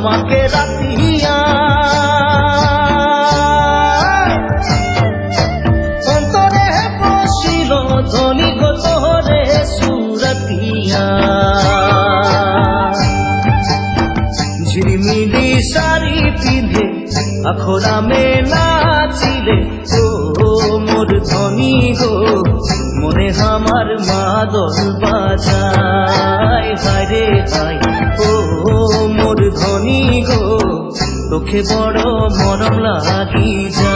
তোমাকে রাতিয়া অন্তরে বসিল ধনী গো তোরে সুরতিয়া ঝিলিমিলি শাড়ি পিঁধে আখরামে নাচিলে ও মোর ধনী গো মনে আমার মাদল বাজায় হায় রে হায় ও মোর ধনী গো তোকে বড় মরম লাগি যায়।